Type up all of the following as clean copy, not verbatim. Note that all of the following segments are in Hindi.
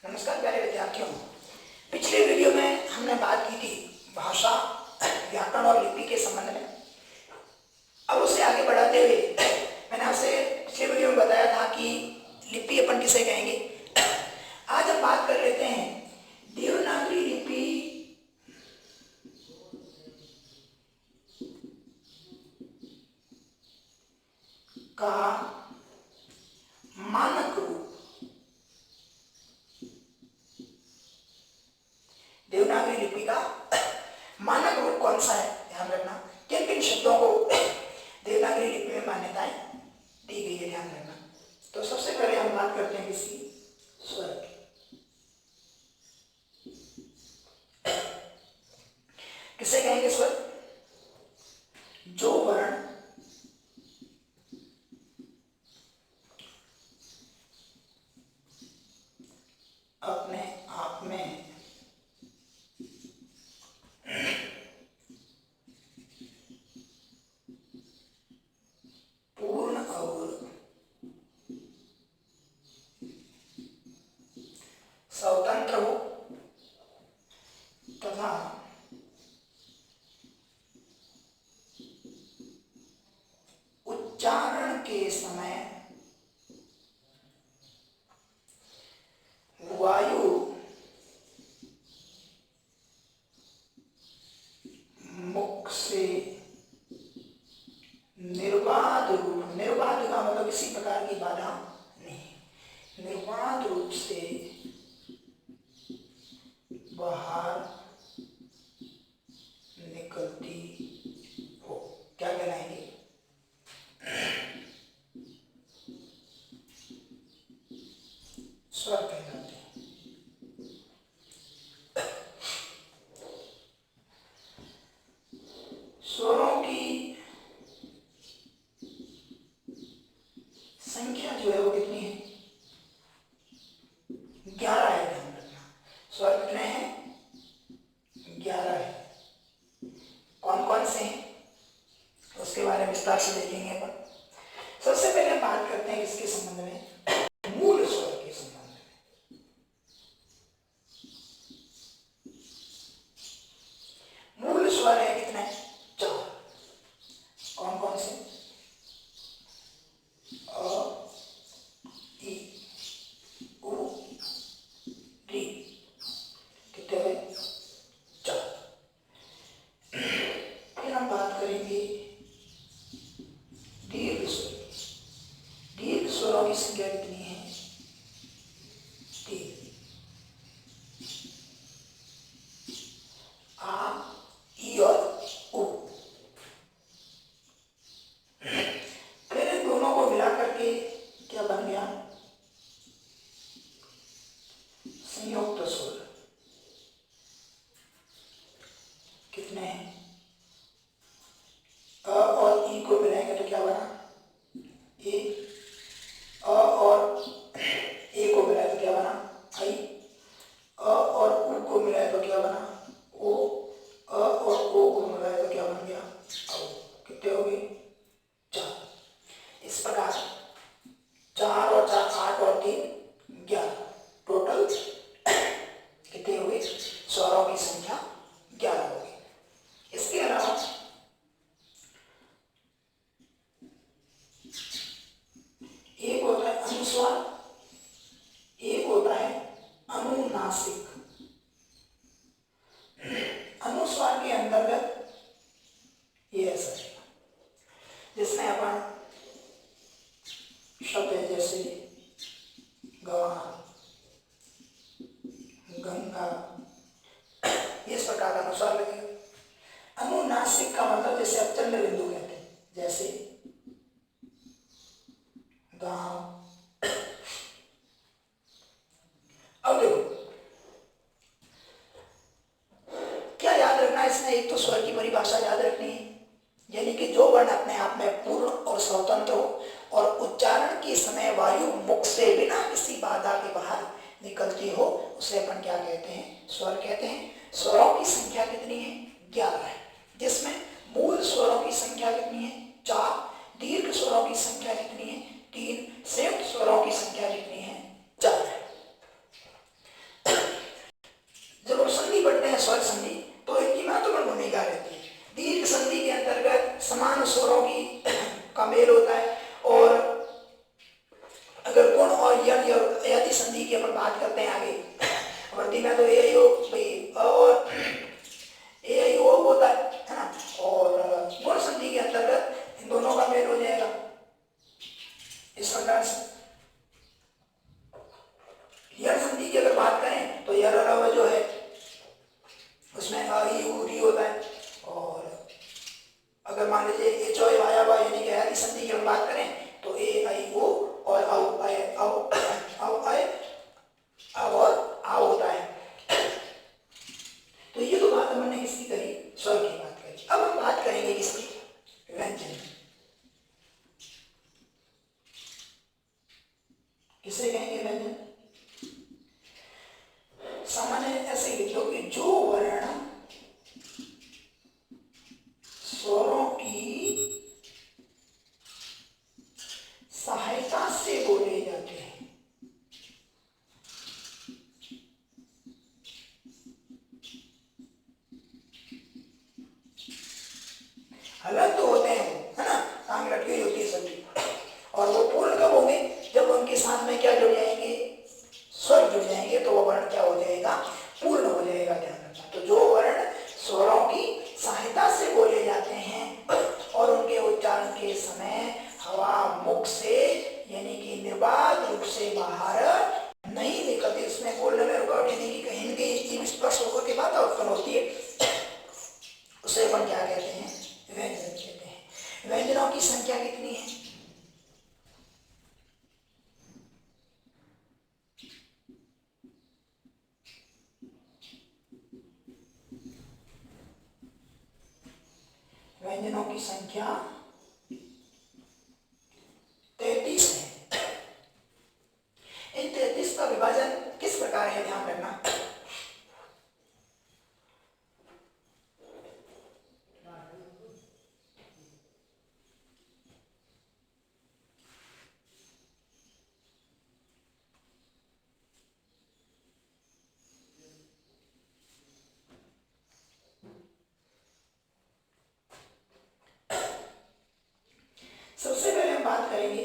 नमस्कार प्यारे विद्यार्थियों। पिछले वीडियो में हमने बात की थी भाषा, व्याकरण और लिपि के संबंध में। अब उससे आगे बढ़ाते हुए मैंने आपसे पिछले वीडियो में बताया था कि लिपि अपन किसे कहेंगे। आज हम बात कर लेते हैं देवनागरी लिपि का मानक रूप। देवनागरी लिपि का मानक रूप कौन सा है, ध्यान रखना। किन किन शब्दों को देवनागरी लिपि में मान्यताएं दी गई है, ध्यान रखना। तो सबसे पहले हम बात करते हैं किसी स्वर की। किसे कहेंगे स्वर? जो वर्ण अपने आप में पूर्ण और स्वतंत्र हो तथा उच्चारण के समय वायु मुख से निर्बाध रूप, निर्बाध का मतलब किसी प्रकार की बाधा नहीं, निर्बाध रूप से बाहर निकलती हो, क्या कहलाएंगे? स्वर कहलाते हैं। स्वरों की संख्या जो है वो कितनी है? 11 है, ध्यान रखना। स्वर कितने हैं? 11 है। कौन कौन से हैं उसके बारे में विस्तार से देखेंगे अपन। सबसे पहले हम बात करते हैं इसके संबंध में, मूल स्वर के संबंध में। मूल स्वर है कितने? 4। कौन कौन से? अ, ई, उ, री। कितने हुए? 4। फिर हम बात करेंगे दीर्घ स्वर। दीर्घ स्वरों की संख्या कितनी है? 3। आ, ई और उ। फिर इन दोनों को मिला करके क्या बन गया? संयुक्त स्वर। कितने हैं? अ और ई को मिलाएंगे तो क्या बना? ए। अ और ए को मिलाए तो क्या बना? आई। अ और उ को मिलाए तो क्या बना? ओ। अ और ओ को मिलाए तो क्या बन गया? औ। कितने हो गए? 4। इस प्रकार 4 और 4 8 और 3 11, टोटल कितने हो गए? स्वरों की संख्या 11 हो गई। इसके अलावा एक होता है अनुस्वार, एक होता है अनुनासिक। अनुस्वार के अंतर्गत ये ऐसा है जिसमें अपन शब्द है जैसे गवाह, गंगा, इस प्रकार का अनुस्वार लगेगा। अनुनासिक का मतलब जैसे अब चंद्र बिंदु कहते हैं, जैसे गांव। अब देखो क्या याद रखना है इसमें? एक तो स्वर की परिभाषा याद रखनी है, यानी कि जो वर्ण अपने आप में पूर्ण और स्वतंत्र हो और उच्चारण के समय वायु मुख से बिना किसी बाधा के बाहर निकलती हो, उसे अपन क्या कहते हैं? स्वर कहते हैं। स्वरों की संख्या कितनी है? 11 है, जिसमें मूल स्वरों की संख्या कितनी है? 4। दीर्घ स्वरों की संख्या कितनी है? 3। संयुक्त स्वरों की संख्या कितनी है? 4 है। का मेल होता है। और अगर गुण और यदि संधि की अपन बात करते हैं आगे वृद्धि में, तो ए आई ओ भाई और ए आई ओ होता है ना। और गुण संधि के अंतर्गत इन दोनों का मेल हो जाएगा इस प्रकार से। यड़ संधि की अगर बात करें तो यड़ अलावा जो है उसमें अ ई उ री होता है। और अगर मान लीजिए ये चौय वाया वा यानी कि यदि संधि की हम बात करें तो ए आई ओ और औ आए अब और आ होता है। तो ये तो बात हमने किसकी करी, स्वर की बात करी। अब हम बात करेंगे किसकी, व्यंजन। किसे कहेंगे व्यंजन? सामान्य ऐसे ही लिख लो कि जो वर्ण स्वरों की सहायता से बोले जाते हैं। हलंत तो होते हैं वो, है ना, टांग लटकी हुई होती है सभी। और वो पूर्ण कब होंगे, जब उनके साथ में क्या जुड़ जाएंगे, स्वर जुड़ जाएंगे, तो वो वर्ण क्या हो जाएगा, पूर्ण हो जाएगा। ध्यान रखना। तो जो वर्ण स्वरों की सहायता से बोले जाते हैं और उनके उच्चारण के समय हवा मुख से यानी कि निर्बाध रूप से बाहर नहीं निकलती, उसमें बोलने में रुकावट यानी कि कहीं न कहीं स्पष्ट होकर के बात उत्पन्न होती है, उसे अपन क्या कहते हैं, व्यंजन कहते हैं। व्यंजनों की संख्या कितनी है? व्यंजनों की संख्या 33 है। इन 33 का विभाजन किस प्रकार है, ध्यान रखना। सबसे पहले हम बात करेंगे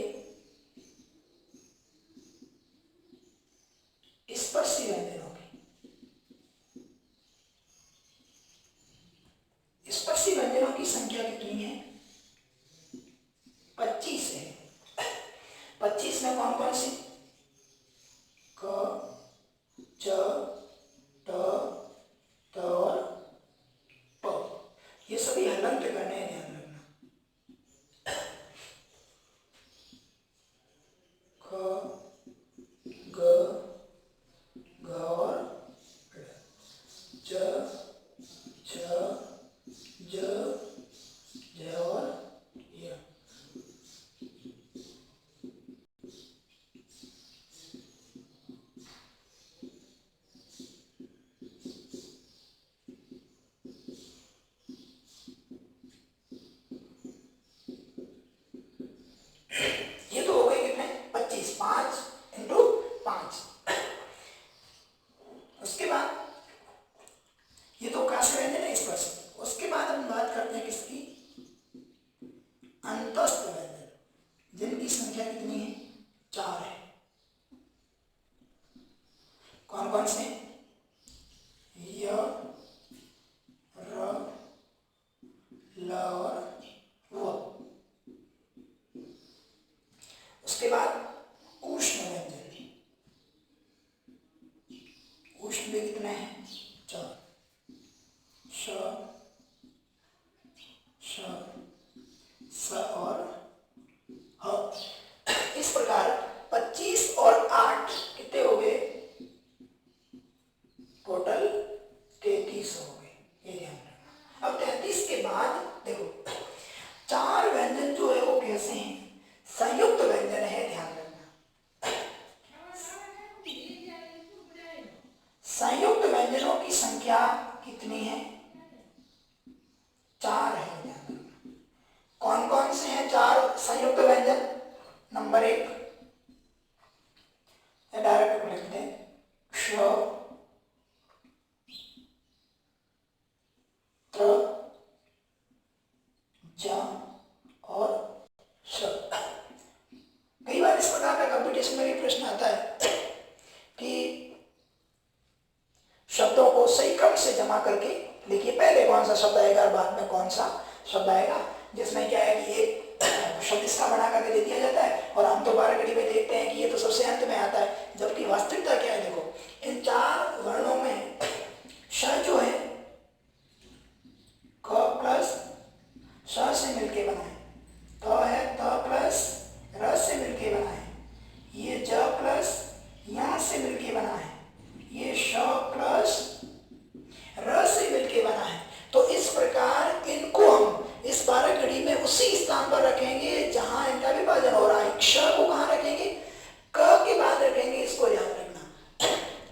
स्पर्शी व्यंजनों की। स्पर्शी व्यंजनों की संख्या कितनी है? 25 है। 25 में कौन कौन से? क, च, ट, त और प। ये सभी हलंत करने हैं, ध्यान रखना। ख, ग, घ और ड़, च, छ, ज, झ और य। ये तो हो गए कितने, 25, 5 इंटू 5। उसके बाद ये तो काश व्यंजन है स्पर्श। उसके बाद हम बात करते हैं किसकी, अंतस्थ व्यंजन, जिनकी संख्या कितनी है, 4 है। कौन कौन से? य, र, ल और व। उसके बाद उष्ण व्यंजन, उष्ण भी कितने हैं, 4। श, श, स और ह। इस प्रकार 25 और 8 कितने हो गए, टोटल 33 हो गए। ये ध्यान रखना। अब 33 के बाद देखो 4 व्यंजन जो है वो कैसे हैं, संयुक्त व्यंजन है, ध्यान रखना। संयुक्त व्यंजनों की संख्या कितनी है, 4 है, ध्यान रखना। कौन कौन से हैं 4 संयुक्त व्यंजन? नंबर 1 डायरेक्ट लिखते हैं, श, त्र, ज और श। शब्द आएगा जिसमें क्या है कि एक शब्द इसका बना करके दे दिया जाता है और हम तो 12 कड़ी में देखते हैं कि ये तो सबसे अंत में आता है, जबकि वास्तविकता क्या है। देखो इन 4 वर्णों में श जो है क प्लस श से मिलके बना है, त है त प्लस र से मिलके बना है, ये ज प्लस यहाँ से मिलके बना है, ये श प्लस र से मिलके बना है। तो इस प्रकार इनको हम इस 12 कड़ी में उसी स्थान पर रखेंगे जहां इनका विभाजन हो रहा है। क्ष को कहां रखेंगे, क के बाद रखेंगे, इसको ध्यान रखना।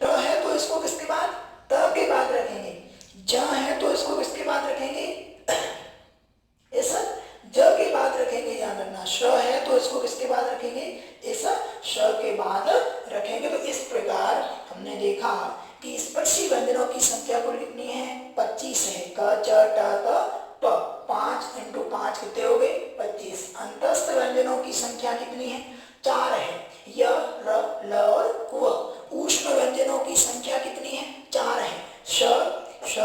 ट है तो इसको किसके बाद, त के बाद रखेंगे। ज है तो इसको किसके बाद रखेंगे, इस ज के बाद रखेंगे, ध्यान रखना। श है तो इसको किसके बाद रखेंगे, इस श के बाद रखेंगे। तो इस प्रकार हमने देखा कि स्पर्शी व्यंजनों की संख्या कुल कितनी है, 25 है। क च ट त प, 5 × 5 कितने हो गए, 25। अंतस्थ व्यंजनों की संख्या कितनी है, 4 है। य र ल और व। ऊष्म व्यंजनों की संख्या कितनी है, 4 है। श श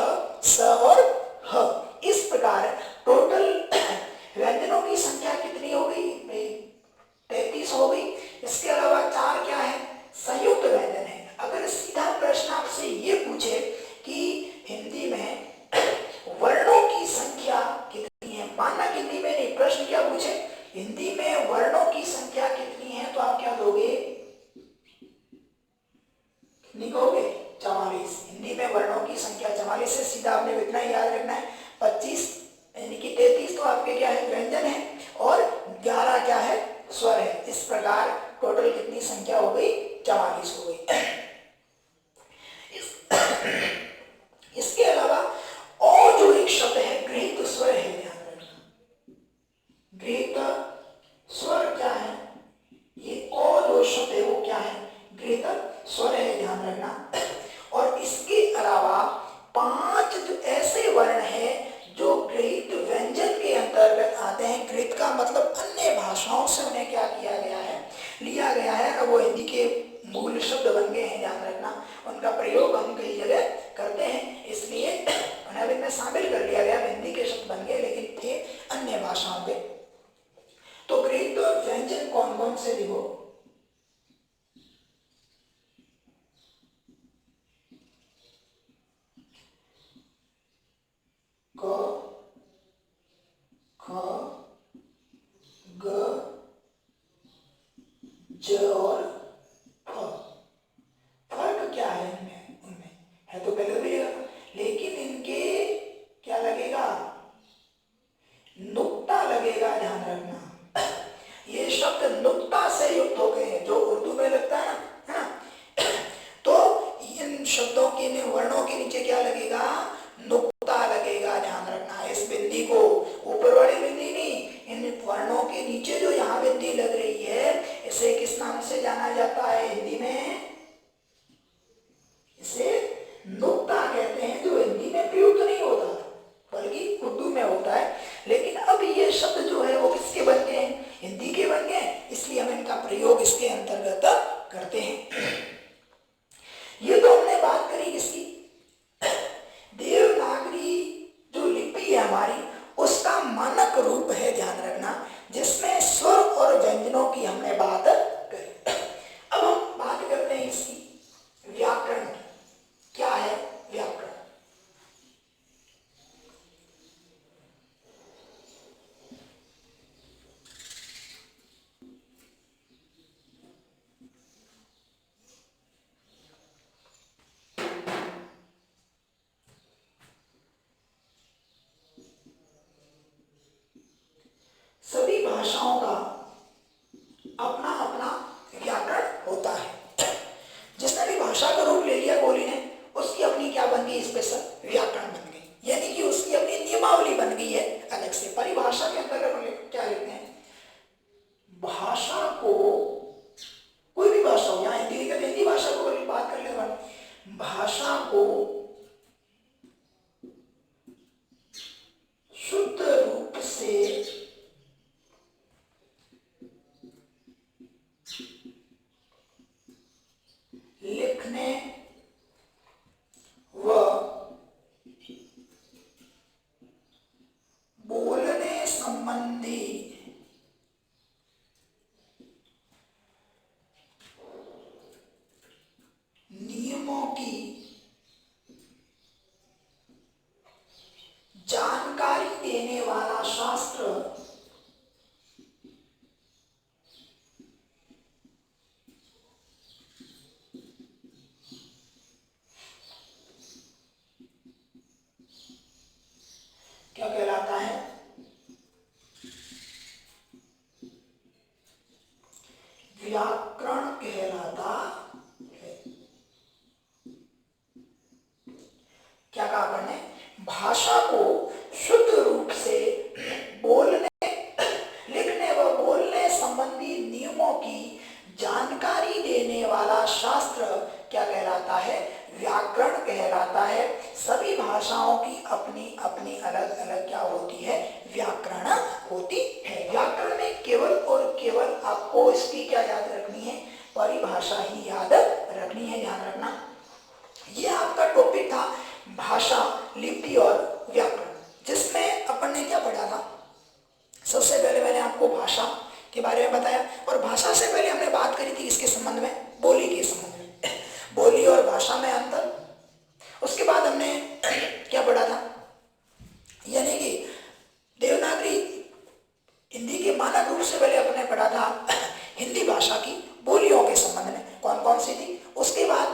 स और ह। इस प्रकार टोटल व्यंजनों की संख्या कितनी हो गई, 33 हो गई। इसके अलावा 4 क्या है, संयुक्त व्यंजन है। अगर सीधा प्रश्न आपसे ये पूछे कि हिंदी में वर्णों की संख्या कितनी है, मानना हिंदी में नहीं, प्रश्न क्या पूछे, हिंदी में वर्णों की संख्या कितनी है, तो आप क्या दोगे, कितनी कहोगे, 44। हिंदी में वर्णों की संख्या 44 से सीधा आपने इतना ही याद रखना है। 25 यानी कि 33 तो आपके क्या है, व्यंजन है, और 11 क्या है, स्वर है। इस प्रकार टोटल कितनी संख्या हो गई, 44 हो गई। इसके अलावा और जो एक शब्द है गृहीत स्वर है, ध्यान रखना। गृहीत स्वर क्या है, ये और जो शब्द है वो क्या है, गृहीत स्वर है, ध्यान रखना। और इसके अलावा 5 जो ऐसे वर्ण है जो गृहीत व्यंजन के अंतर्गत आते हैं। गृहीत का मतलब अन्य भाषाओं से उन्हें क्या किया गया है, लिया गया है। अब वो हिंदी के मूल शब्द बन गए हैं, ध्यान रखना। उनका प्रयोग हम कई जगह करते हैं, इसलिए उन्हें इनमें शामिल कर लिया गया। हिंदी के शब्द बन गए लेकिन थे अन्य भाषाओं के। तो गृहीत व्यंजन कौन कौन से, देखो क ख ग ज और फ। फर्क क्या है इनमें, उनमें है तो पहले भी, लेकिन इनके क्या लगेगा, नुक्ता लगेगा, ध्यान रखना। ये शब्द नुक्ता से युक्त हो गए हैं, जो उर्दू में लगता है ना, तो इन शब्दों के, इन वर्णों के नीचे क्या लगेगा, नुक्ता लगेगा, ध्यान रखना। इस बिंदी को, ऊपर वाली बिंदी नहीं, इन वर्णों के नीचे जो यहाँ बिंदी लग रही है, इसे किस नाम से जाना जाता है हिंदी में, इसे नुक्ता कहते हैं, जो हिंदी में प्रयुक्त नहीं होता बल्कि उर्दू में होता है। लेकिन अब ये शब्द जो है वो किसके बन गए हैं, हिंदी के बन गए, इसलिए हम इनका प्रयोग इसके अंतर्गत करते हैं। ये तो हमने बात करी इसकी, देवनागरी जो लिपि है हमारी, उसका मानक रूप है, ध्यान रखना, जिसमें स्वर और व्यंजनों की हमने बात करी। अब हम बात करते हैं इसकी व्याकरण की। क्या है व्याकरण, सभी भाषाओं का अपना अपना व्याकरण होता है। जिसने भी भाषा का रूप ले लिया बोली ने, उसकी अपनी क्या बन गई, स्पेशल व्याकरण बन गई, यानी कि उसकी अपनी नियमावली बन गई है अलग से। परिभाषा के अंतर्गत हम क्या लिखते हैं, भाषा को, कोई भी भाषा हो, यहाँ हिंदी लिखते हिंदी भाषा को बात कर ले, भाषा को शुद्ध रूप से व्याकरण कहलाता है। क्या कहा अपन ने? भाषा को शुद्ध रूप से बोलने, लिखने व बोलने संबंधी नियमों की जानकारी देने वाला शास्त्र क्या कहलाता है? व्याकरण कहलाता है। सभी भाषाओं की अपनी अपनी अलग अलग क्या होती है? व्याकरण होती है। व्याकरण में केवल और केवल आपको इसकी क्या याद रखनी है? परिभाषा ही याद रखनी है, ध्यान रखना। ये आपका टॉपिक था भाषा, लिपि और व्याकरण, जिसमें अपन ने क्या पढ़ा था? सबसे पहले मैंने आपको भाषा के बारे में बताया, और भाषा से पहले हमने बात करी थी इसके संबंध में, बोली के संबंध में, बोली और भाषा में अंतर। उसके बाद हमने क्या पढ़ा था? यानी कि देवनागरी हिंदी के मानक रूप से पहले अपने पढ़ा था हिंदी भाषा की बोलियों के संबंध में, कौन कौन सी थी। उसके बाद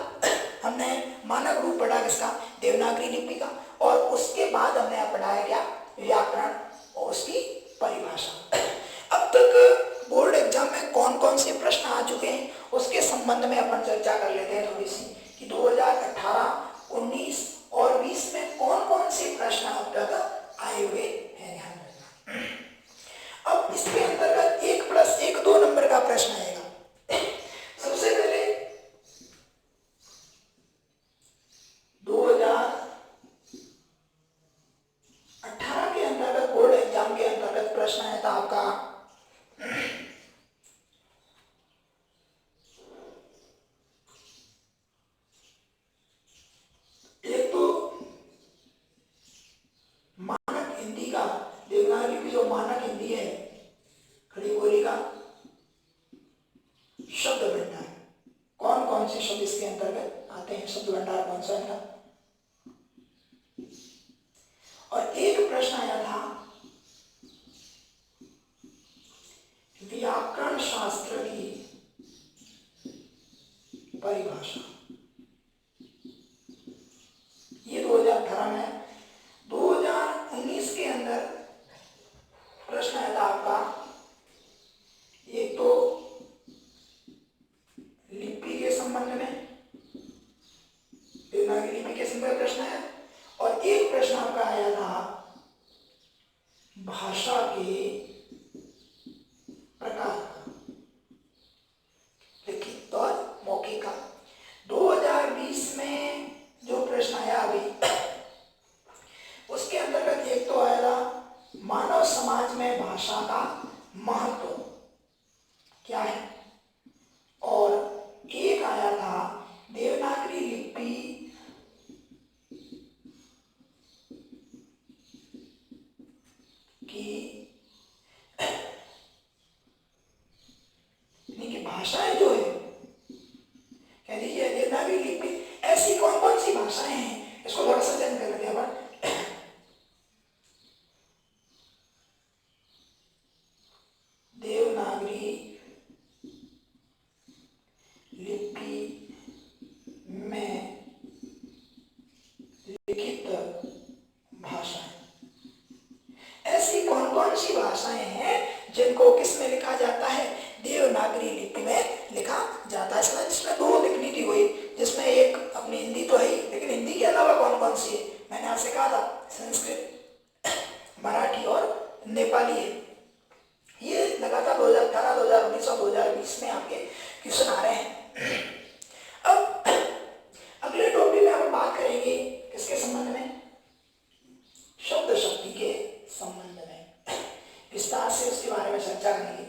हमने मानक रूप पढ़ा किसका? देवनागरी लिपि का। और उसके बाद हमने पढ़ा है क्या? व्याकरण और उसकी परिभाषा। अब तक बोर्ड एग्जाम में कौन कौन से प्रश्न आ चुके हैं उसके संबंध में अपन चर्चा कर लेते हैं थोड़ी सी, कि 2018, 19 और 20 में कौन कौन से प्रश्न अब तक आए हुए हैं, ध्यान रखना। अब इसके अंतर्गत 1+1 2 नंबर का प्रश्न आएगा। सबसे पहले 2018 के अंतर्गत बोर्ड एग्जाम के अंतर्गत प्रश्न आया था आपका, एक तो मानक हिंदी का, देवनागरी लिपि जो मानक हिंदी है, खड़ी बोली का शब्द भंडार, कौन कौन से शब्द इसके अंतर्गत आते हैं, शब्द भंडार कौन सा है। और एक प्रश्न आया था व्याकरण शास्त्र की परिभाषा, ये 2018 में। 2019 के अंदर प्रश्न आया था आपका, एक तो लिपि के संबंध में, देवनागरी लिपि के संबंध में प्रश्न है, और एक प्रश्न आपका आया था भाषा के प्रकार, लिखित और मौखिक का। 2020 में जो प्रश्न आया अभी, उसके अंतर्गत एक तो आया था मानव समाज में भाषा का महत्व क्या है, और एक आया था देवनागरी लिपि की भाषाएं जो है, कह दीजिए देवनागरी लिपि ऐसी कौन कौन सी भाषाएं हैं, इसको थोड़ा सा अध्ययन कर लेते हैं अपन। देवनागरी लिपि में लिखित भाषाएं, ऐसी कौन कौन सी भाषाएं हैं जिनको किस में लिखा जाता है? देवनागरी लिपि में लिखा जाता है। इसमें दो लिखनी थी कोई, जिसमें एक अपनी हिंदी तो है ही, लेकिन हिंदी के अलावा कौन कौन सी है? मैंने आपसे कहा था संस्कृत, मराठी और नेपाली है। ये लगातार 2018, 2019 और 2020 में आपके क्वेश्चन आ रहे हैं। अब अगले टॉपिक में हम बात करेंगे किसके संबंध में? शब्द शक्ति के संबंध में विस्तार से उसके बारे में चर्चा करेंगे।